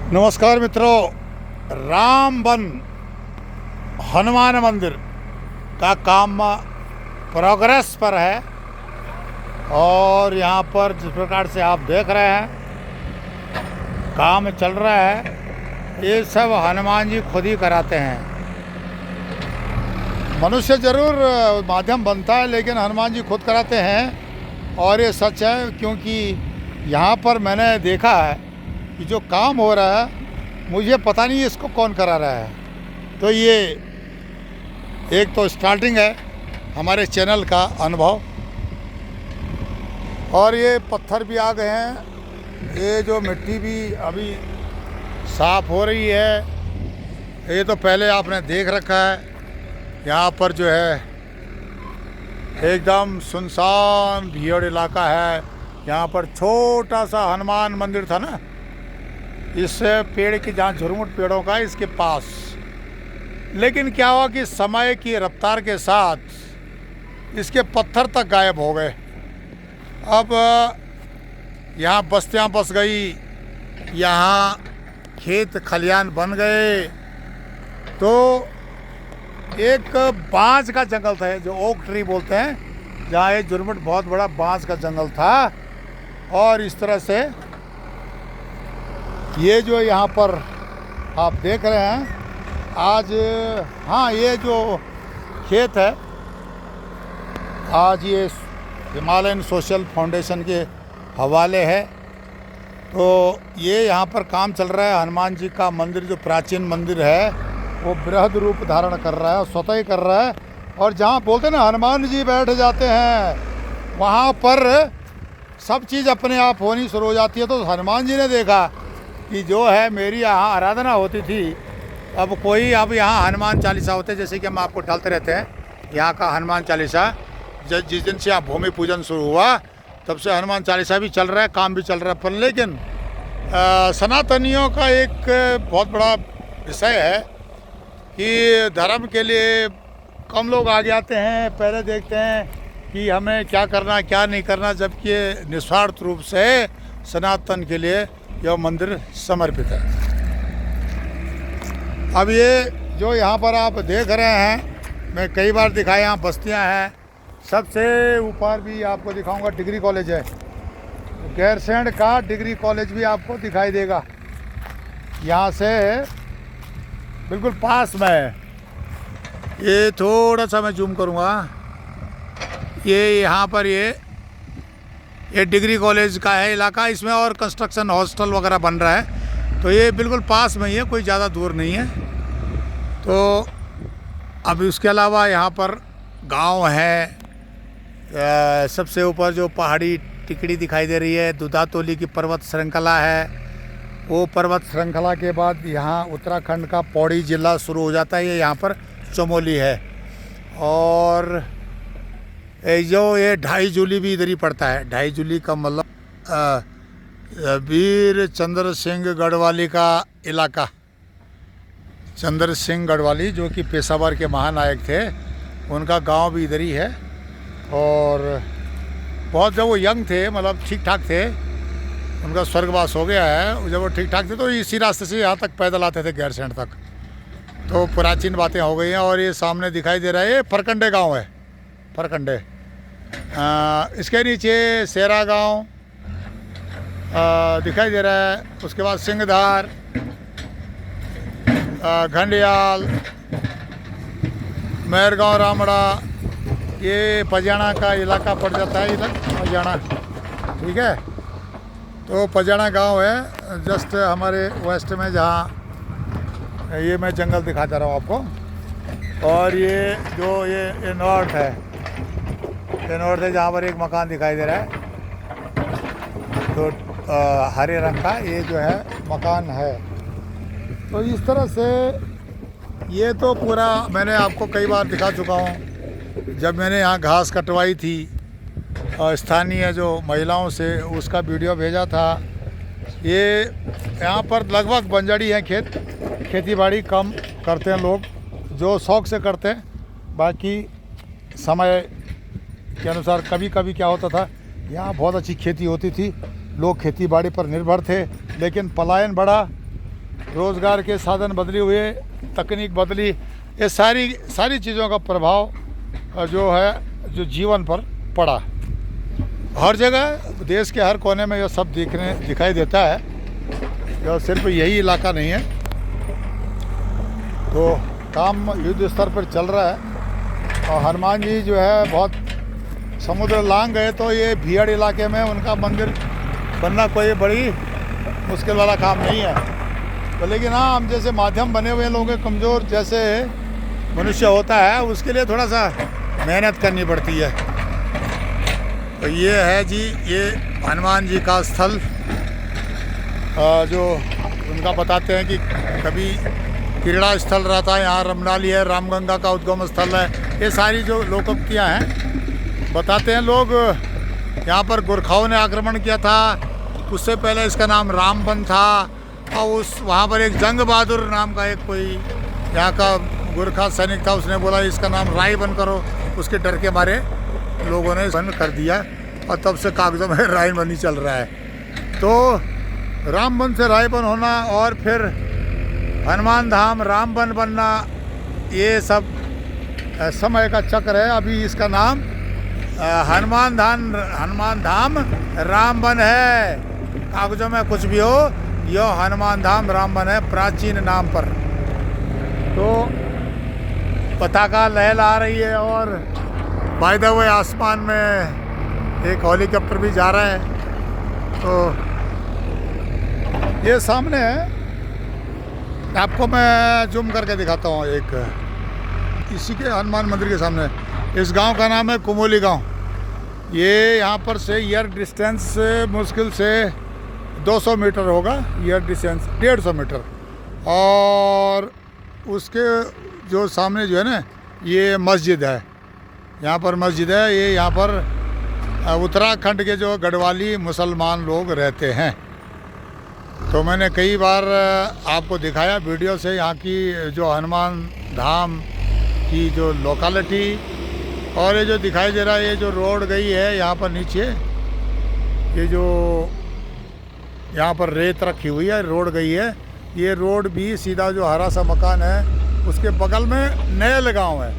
नमस्कार मित्रों, रामबन हनुमान मंदिर का काम प्रोग्रेस पर है और यहाँ पर जिस प्रकार से आप देख रहे हैं काम चल रहा है, ये सब हनुमान जी खुद ही कराते हैं। मनुष्य जरूर माध्यम बनता है लेकिन हनुमान जी खुद कराते हैं और ये सच है, क्योंकि यहाँ पर मैंने देखा है कि जो काम हो रहा है मुझे पता नहीं इसको कौन करा रहा है। तो ये एक तो स्टार्टिंग है हमारे चैनल का अनुभव, और ये पत्थर भी आ गए हैं, ये जो मिट्टी भी अभी साफ हो रही है। ये तो पहले आपने देख रखा है, यहाँ पर जो है एकदम सुनसान भीड़ इलाका है। यहाँ पर छोटा सा हनुमान मंदिर था ना, इस पेड़ की जहाँ झुरमुट पेड़ों का इसके पास, लेकिन क्या हुआ कि समय की रफ्तार के साथ इसके पत्थर तक गायब हो गए। अब यहाँ बस्तियाँ बस गई, यहाँ खेत खलियान बन गए। तो एक बांस का जंगल था, जो ओक ट्री बोलते हैं, जहाँ ये झुरमुट बहुत बड़ा बांस का जंगल था। और इस तरह से ये जो यहाँ पर आप देख रहे हैं आज, हाँ, ये जो खेत है आज ये हिमालयन सोशल फाउंडेशन के हवाले है। तो ये यहाँ पर काम चल रहा है। हनुमान जी का मंदिर जो प्राचीन मंदिर है वो बृहद रूप धारण कर रहा है, स्वतः ही कर रहा है। और जहाँ बोलते हैं ना हनुमान जी बैठ जाते हैं, वहाँ पर सब चीज़ अपने आप होनी शुरू हो जाती है। तो हनुमान जी ने देखा कि जो है मेरी यहाँ आराधना होती थी, अब यहाँ हनुमान चालीसा होते, जैसे कि हम आपको डालते रहते हैं यहाँ का हनुमान चालीसा। जिस दिन से यहाँ भूमि पूजन शुरू हुआ तब से हनुमान चालीसा भी चल रहा है, काम भी चल रहा है। पर लेकिन सनातनियों का एक बहुत बड़ा विषय है कि धर्म के लिए कम लोग आगे आते हैं, पहले देखते हैं कि हमें क्या करना क्या नहीं करना, जबकि निस्वार्थ रूप से सनातन के लिए यह मंदिर समर्पित है। अब ये जो यहाँ पर आप देख रहे हैं, मैं कई बार दिखाया, यहाँ बस्तियाँ हैं। सबसे ऊपर भी आपको दिखाऊंगा डिग्री कॉलेज है, गैरसैंण का डिग्री कॉलेज भी आपको दिखाई देगा, यहाँ से बिल्कुल पास में है। ये थोड़ा सा मैं जूम करूँगा, ये यहाँ पर ये डिग्री कॉलेज का है इलाका। इसमें और कंस्ट्रक्शन हॉस्टल वगैरह बन रहा है, तो ये बिल्कुल पास में ही है, कोई ज़्यादा दूर नहीं है। तो अब इसके अलावा यहाँ पर गांव है। सबसे ऊपर जो पहाड़ी टिकड़ी दिखाई दे रही है, दुधातोली की पर्वत श्रृंखला है। वो पर्वत श्रृंखला के बाद यहाँ उत्तराखंड का पौड़ी ज़िला शुरू हो जाता है, ये यहाँ पर चमोली है। और जो ये 2.5 जूली भी इधर ही पड़ता है। 2.5 जूली का मतलब वीर चंद्र सिंह गढ़वाली का इलाका। चंद्र सिंह गढ़वाली जो कि पेशावर के महानायक थे, उनका गांव भी इधर ही है। और बहुत जब वो यंग थे, मतलब ठीक ठाक थे, उनका स्वर्गवास हो गया है। जब वो ठीक ठाक थे तो इसी रास्ते से यहाँ तक पैदल आते थे, गैरसैंण तक। तो प्राचीन बातें हो गई हैं। और ये सामने दिखाई दे रहा है, ये फरकंडे गांव है, फरकंडे। इसके नीचे सेरा गांव दिखाई दे रहा है। उसके बाद सिंगधार, घंडियाल, मेहरगांव, रामड़ा, ये पजाना का इलाका पड़ जाता है, इधर पजाना, ठीक है। तो पजाना गांव है जस्ट हमारे वेस्ट में, जहाँ ये मैं जंगल दिखाता रहा हूँ आपको। और ये जो ये नॉर्थ है, ये नॉर्थ है, जहाँ पर एक मकान दिखाई दे रहा है, तो हरे रंग का ये जो है मकान है। तो इस तरह से ये तो पूरा मैंने आपको कई बार दिखा चुका हूँ। जब मैंने यहाँ घास कटवाई थी स्थानीय जो महिलाओं से, उसका वीडियो भेजा था। ये यहाँ पर लगभग बंजड़ी है खेत, खेती बाड़ी कम करते हैं लोग, जो शौक़ से करते हैं। बाकी समय के अनुसार कभी कभी क्या होता था, यहाँ बहुत अच्छी खेती होती थी, लोग खेती बाड़ी पर निर्भर थे, लेकिन पलायन बढ़ा रोज़गार के साधन बदले हुए, तकनीक बदली, ये सारी चीज़ों का प्रभाव जो है जो जीवन पर पड़ा। हर जगह देश के हर कोने में यह सब दिखाई देता है। यह सिर्फ यही इलाका नहीं है। तो काम युद्ध स्तर पर चल रहा है और हनुमान जी जो है बहुत समुद्र लांग गए, तो ये भीड़ इलाके में उनका मंदिर बनना कोई बड़ी मुश्किल वाला काम नहीं है। तो लेकिन हाँ, हम जैसे माध्यम बने हुए लोगों के कमज़ोर जैसे मनुष्य होता है, उसके लिए थोड़ा सा मेहनत करनी पड़ती है। तो ये है जी, ये हनुमान जी का स्थल जो उनका बताते हैं कि कभी क्रीड़ा स्थल रहता है, यहाँ रमनाली है, रामगंगा का उद्गम स्थल है। ये सारी जो लोकोक्तियाँ हैं, बताते हैं लोग। यहाँ पर गोरखाओं ने आक्रमण किया था, उससे पहले इसका नाम रामबन था। और वहाँ पर एक जंग बहादुर नाम का एक कोई यहाँ का गोरखा सैनिक था, उसने बोला इसका नाम रायबन करो। उसके डर के मारे लोगों ने बन कर दिया और तब से कागजों में रायबन ही चल रहा है। तो रामबन से रायबन होना और फिर हनुमान धाम रामबन बनना, ये सब समय का चक्र है। अभी इसका नाम हनुमान धाम रामबन है। कागजों में कुछ भी हो, यह हनुमान धाम रामबन है प्राचीन नाम पर। तो पताका लहरा रही है और बाय द वे आसमान में एक हेलीकॉप्टर भी जा रहा है। तो ये सामने है, आपको मैं जूम करके दिखाता हूँ। एक इसी के हनुमान मंदिर के सामने, इस गांव का नाम है कुमोली गांव। ये यहाँ पर से ईयर डिस्टेंस मुश्किल से 200 मीटर होगा, ईयर डिस्टेंस 150 मीटर। और उसके जो सामने जो है ना, ये मस्जिद है। यहाँ पर मस्जिद है। ये यहाँ पर उत्तराखंड के जो गढ़वाली मुसलमान लोग रहते हैं। तो मैंने कई बार आपको दिखाया वीडियो से यहाँ की जो हनुमान धाम की जो लोकेलिटी। और ये जो दिखाई दे रहा है, ये जो रोड गई है यहाँ पर नीचे, ये जो यहाँ पर रेत रखी हुई है, रोड गई है। ये रोड भी सीधा जो हरा सा मकान है उसके बगल में नैल गांव है,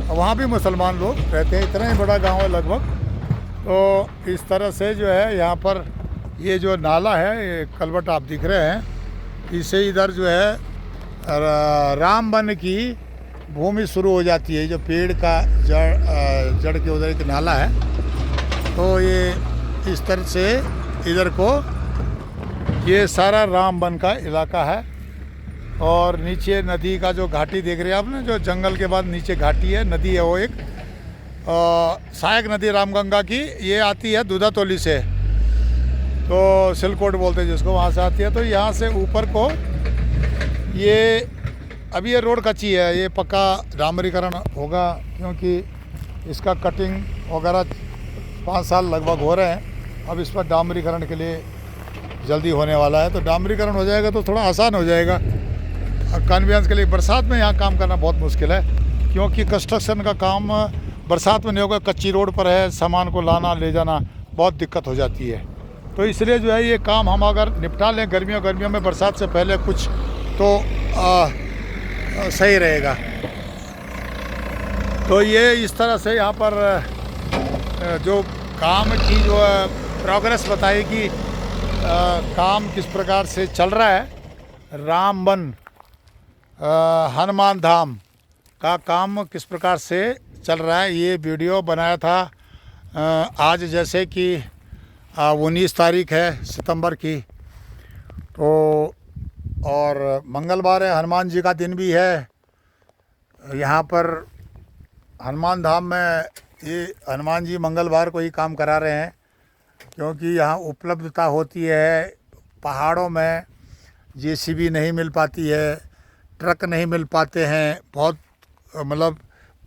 और वहाँ भी मुसलमान लोग रहते हैं। इतना ही बड़ा गांव है लगभग। तो इस तरह से जो है यहाँ पर ये जो नाला है, ये कलवट आप दिख रहे हैं, इससे इधर जो है रामबन की भूमि शुरू हो जाती है। जो पेड़ का जड़ के उधर एक नाला है, तो ये इस तरह से इधर को ये सारा रामबन का इलाका है। और नीचे नदी का जो घाटी देख रहे हैं आपने, जो जंगल के बाद नीचे घाटी है, नदी है वो एक सहायक नदी रामगंगा की। ये आती है दूधातोली से, तो सिलकोट बोलते हैं जिसको, वहाँ से आती है। तो यहाँ से ऊपर को ये अभी ये रोड कच्ची है, ये पक्का डामरीकरण होगा, क्योंकि इसका कटिंग वगैरह 5 साल लगभग हो रहे हैं। अब इस पर डामरीकरण के लिए जल्दी होने वाला है। तो डामरीकरण हो जाएगा तो थोड़ा आसान हो जाएगा कन्वेंस के लिए। बरसात में यहाँ काम करना बहुत मुश्किल है, क्योंकि कंस्ट्रक्शन का काम बरसात में नहीं होगा। कच्ची रोड पर है, सामान को लाना ले जाना बहुत दिक्कत हो जाती है। तो इसलिए जो है ये काम हम अगर निपटा लें गर्मियों में, बरसात से पहले कुछ, तो सही रहेगा। तो ये इस तरह से यहाँ पर जो काम की जो प्रोग्रेस बताई कि काम किस प्रकार से चल रहा है। रामबन हनुमान धाम का काम किस प्रकार से चल रहा है, ये वीडियो बनाया था आज, जैसे कि 19 तारीख है सितंबर की। तो और मंगलवार है, हनुमान जी का दिन भी है। यहाँ पर हनुमान धाम में ये हनुमान जी मंगलवार को ही काम करा रहे हैं, क्योंकि यहाँ उपलब्धता होती है। पहाड़ों में जेसीबी नहीं मिल पाती है, ट्रक नहीं मिल पाते हैं, बहुत मतलब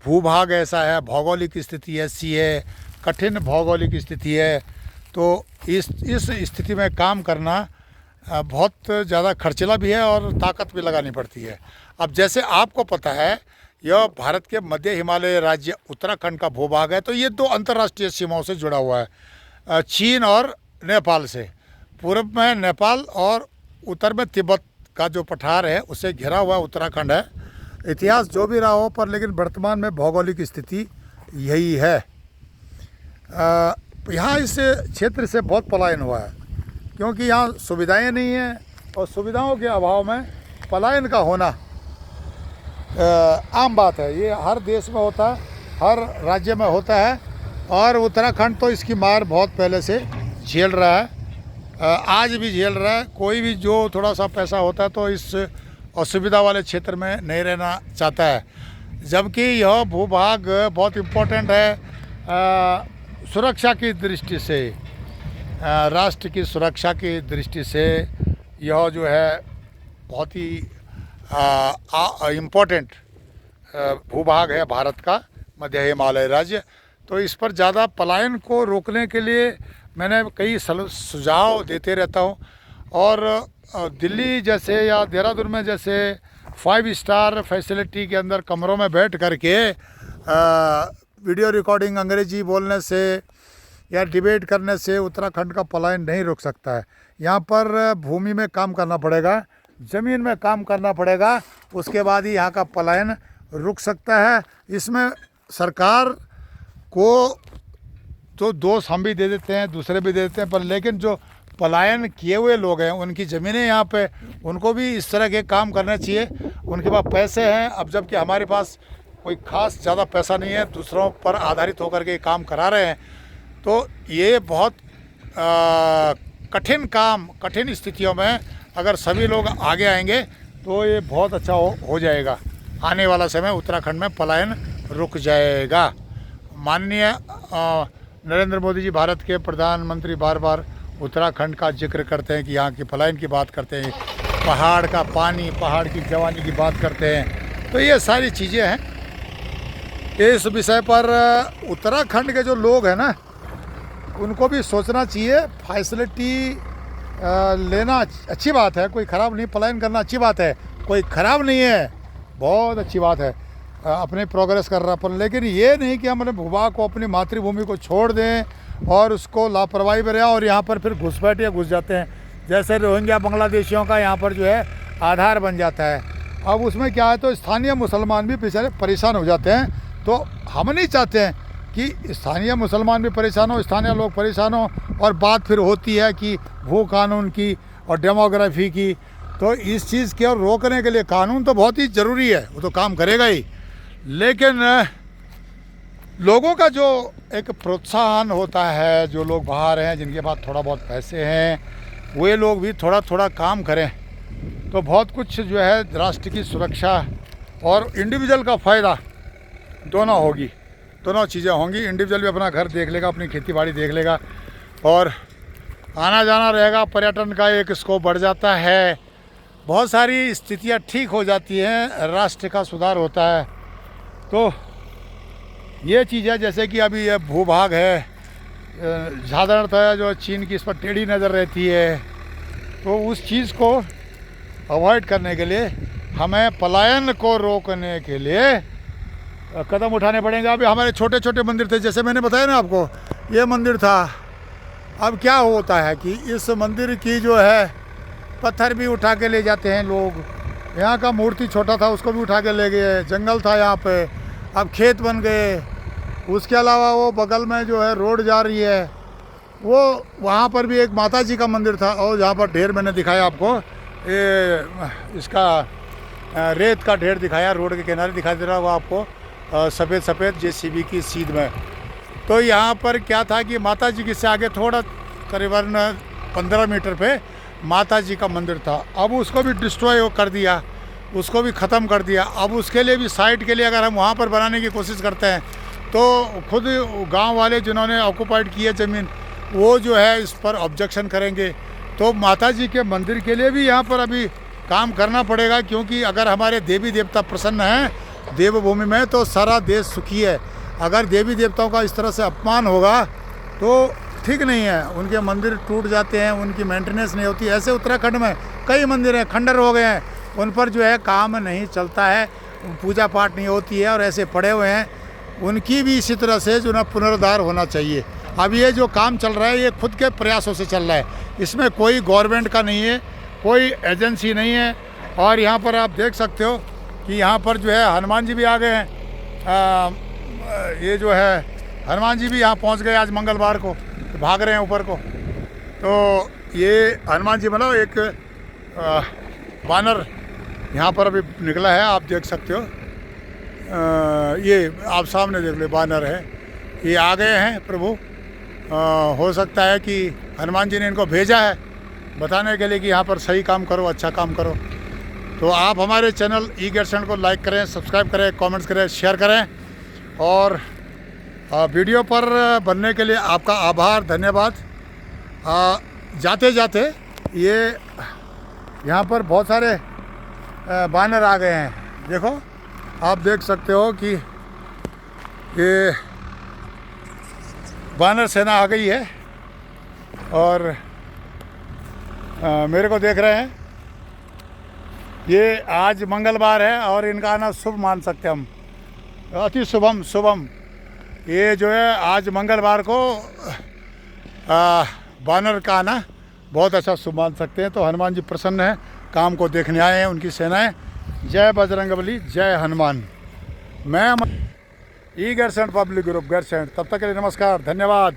भूभाग ऐसा है, भौगोलिक स्थिति ऐसी है, कठिन भौगोलिक स्थिति है। तो इस स्थिति में काम करना बहुत ज़्यादा खर्चीला भी है और ताकत भी लगानी पड़ती है। अब जैसे आपको पता है, यह भारत के मध्य हिमालय राज्य उत्तराखंड का भूभाग है। तो ये 2 अंतर्राष्ट्रीय सीमाओं से जुड़ा हुआ है, चीन और नेपाल से। पूर्व में नेपाल और उत्तर में तिब्बत का जो पठार है उससे घिरा हुआ उत्तराखंड है। इतिहास जो भी रहा हो, पर लेकिन वर्तमान में भौगोलिक स्थिति यही है। यहाँ इस क्षेत्र से बहुत पलायन हुआ है, क्योंकि यहाँ सुविधाएं नहीं हैं, और सुविधाओं के अभाव में पलायन का होना आम बात है। ये हर देश में होता है, हर राज्य में होता है, और उत्तराखंड तो इसकी मार बहुत पहले से झेल रहा है, आज भी झेल रहा है। कोई भी जो थोड़ा सा पैसा होता है तो इस असुविधा वाले क्षेत्र में नहीं रहना चाहता है, जबकि यह भूभाग बहुत इम्पोर्टेंट है सुरक्षा की दृष्टि से, राष्ट्र की सुरक्षा की दृष्टि से यह जो है बहुत ही इम्पोर्टेंट भूभाग है भारत का, मध्य हिमालय राज्य। तो इस पर ज़्यादा पलायन को रोकने के लिए मैंने कई सुझाव देते रहता हूँ, और दिल्ली जैसे या देहरादून में जैसे 5 स्टार फैसिलिटी के अंदर कमरों में बैठ करके वीडियो रिकॉर्डिंग अंग्रेजी बोलने से या डिबेट करने से उत्तराखंड का पलायन नहीं रुक सकता है। यहाँ पर भूमि में काम करना पड़ेगा, ज़मीन में काम करना पड़ेगा, उसके बाद ही यहाँ का पलायन रुक सकता है। इसमें सरकार को तो दोष हम भी दे देते हैं, दूसरे भी दे देते हैं, पर लेकिन जो पलायन किए हुए लोग हैं उनकी ज़मीनें यहाँ पे, उनको भी इस तरह के काम करने चाहिए। उनके पास पैसे हैं, अब जबकि हमारे पास कोई ख़ास ज़्यादा पैसा नहीं है, दूसरों पर आधारित होकर के काम करा रहे हैं, तो ये बहुत कठिन काम, कठिन स्थितियों में अगर सभी लोग आगे आएंगे तो ये बहुत अच्छा हो जाएगा। आने वाला समय उत्तराखंड में पलायन रुक जाएगा। माननीय नरेंद्र मोदी जी, भारत के प्रधानमंत्री, बार बार उत्तराखंड का जिक्र करते हैं कि यहाँ की पलायन की बात करते हैं, पहाड़ का पानी, पहाड़ की जवानी की बात करते हैं। तो ये सारी चीज़ें हैं। इस विषय पर उत्तराखंड के जो लोग हैं ना, उनको भी सोचना चाहिए। फैसिलिटी लेना अच्छी बात है, कोई ख़राब नहीं, पलायन करना अच्छी बात है, कोई ख़राब नहीं है, बहुत अच्छी बात है, अपनी प्रोग्रेस कर रहा। पर लेकिन ये नहीं कि हम अपने भूभाग को, अपनी मातृभूमि को छोड़ दें और उसको लापरवाही बरें और यहाँ पर फिर घुसपैठिए घुस जाते हैं। जैसे रोहिंग्या बांग्लादेशियों का यहाँ पर जो है आधार बन जाता है। अब उसमें क्या है, तो स्थानीय मुसलमान भी बेचारे परेशान हो जाते हैं। तो हम नहीं चाहते हैं कि स्थानीय मुसलमान भी परेशान हो, स्थानीय लोग परेशान हो, और बात फिर होती है कि भू कानून की और डेमोग्राफी की। तो इस चीज़ के और रोकने के लिए कानून तो बहुत ही ज़रूरी है, वो तो काम करेगा ही, लेकिन लोगों का जो एक प्रोत्साहन होता है, जो लोग बाहर हैं, जिनके पास थोड़ा बहुत पैसे हैं, वे लोग भी थोड़ा थोड़ा काम करें तो बहुत कुछ जो है राष्ट्र की सुरक्षा और इंडिविजुअल का फ़ायदा दोनों होगी, दोनों चीज़ें होंगी। इंडिविजुअल भी अपना घर देख लेगा, अपनी खेती बाड़ी देख लेगा, और आना जाना रहेगा, पर्यटन का एक स्कोप बढ़ जाता है, बहुत सारी स्थितियाँ ठीक हो जाती हैं, राष्ट्र का सुधार होता है। तो ये चीज़ है, जैसे कि अभी ये भूभाग है, साधारणतः जो चीन की इस पर टेढ़ी नज़र रहती है, तो उस चीज़ को अवॉइड करने के लिए हमें पलायन को रोकने के लिए कदम उठाने पड़ेंगे। अभी हमारे छोटे छोटे मंदिर थे, जैसे मैंने बताया ना आपको, ये मंदिर था। अब क्या होता है कि इस मंदिर की जो है पत्थर भी उठा के ले जाते हैं लोग। यहाँ का मूर्ति छोटा था, उसको भी उठा के ले गए। जंगल था यहाँ पे, अब खेत बन गए। उसके अलावा वो बगल में जो है रोड जा रही है, वो वहाँ पर भी एक माता जी का मंदिर था, और जहाँ पर ढेर मैंने दिखाया आपको, ये इसका रेत का ढेर दिखाया, रोड के किनारे दिखाई दे रहा होगा आपको, सफ़ेद सफ़ेद जेसीबी की सीध में। तो यहाँ पर क्या था कि माता जी के से आगे थोड़ा करीबन 15 मीटर पे माता जी का मंदिर था। अब उसको भी डिस्ट्रॉय कर दिया, उसको भी ख़त्म कर दिया। अब उसके लिए भी साइट के लिए अगर हम वहाँ पर बनाने की कोशिश करते हैं तो खुद गांव वाले जिन्होंने ऑक्यूपाइड की है ज़मीन, वो जो है इस पर ऑब्जेक्शन करेंगे। तो माता जी के मंदिर के लिए भी यहाँ पर अभी काम करना पड़ेगा, क्योंकि अगर हमारे देवी देवता प्रसन्न हैं देवभूमि में तो सारा देश सुखी है। अगर देवी देवताओं का इस तरह से अपमान होगा तो ठीक नहीं है, उनके मंदिर टूट जाते हैं, उनकी मेंटेनेंस नहीं होती। ऐसे उत्तराखंड में कई मंदिर हैं, खंडर हो गए हैं, उन पर जो है काम नहीं चलता है, पूजा पाठ नहीं होती है, और ऐसे पड़े हुए हैं। उनकी भी इसी तरह से जो ना पुनरुद्धार होना चाहिए। अब ये जो काम चल रहा है ये खुद के प्रयासों से चल रहा है, इसमें कोई गवर्नमेंट का नहीं है, कोई एजेंसी नहीं है। और यहाँ पर आप देख सकते हो कि यहाँ पर जो है हनुमान जी भी आ गए हैं। ये जो है हनुमान जी भी यहाँ पहुँच गए आज मंगलवार को, भाग रहे हैं ऊपर को। तो ये हनुमान जी मतलब एक बानर यहाँ पर अभी निकला है, आप देख सकते हो। ये आप सामने देख लो, बानर है, ये आ गए हैं प्रभु। हो सकता है कि हनुमान जी ने इनको भेजा है बताने के लिए कि यहाँ पर सही काम करो, अच्छा काम करो। तो आप हमारे चैनल ई गेरसेंड को लाइक करें, सब्सक्राइब करें, कमेंट्स करें, शेयर करें। और वीडियो पर बनने के लिए आपका आभार, धन्यवाद। जाते जाते ये यहाँ पर बहुत सारे बानर आ गए हैं। देखो, आप देख सकते हो कि ये बानर सेना आ गई है और मेरे को देख रहे हैं। ये आज मंगलवार है और इनका आना शुभ मान सकते हैं हम, अति शुभम। ये जो है आज मंगलवार को बानर का आना बहुत अच्छा शुभ मान सकते हैं। तो हनुमान जी प्रसन्न हैं, काम को देखने आए हैं उनकी सेनाएं। जय बजरंगबली, जय हनुमान। मैं ई गेरसेंड पब्लिक ग्रुप गेरसेंड। तब तक के लिए नमस्कार, धन्यवाद।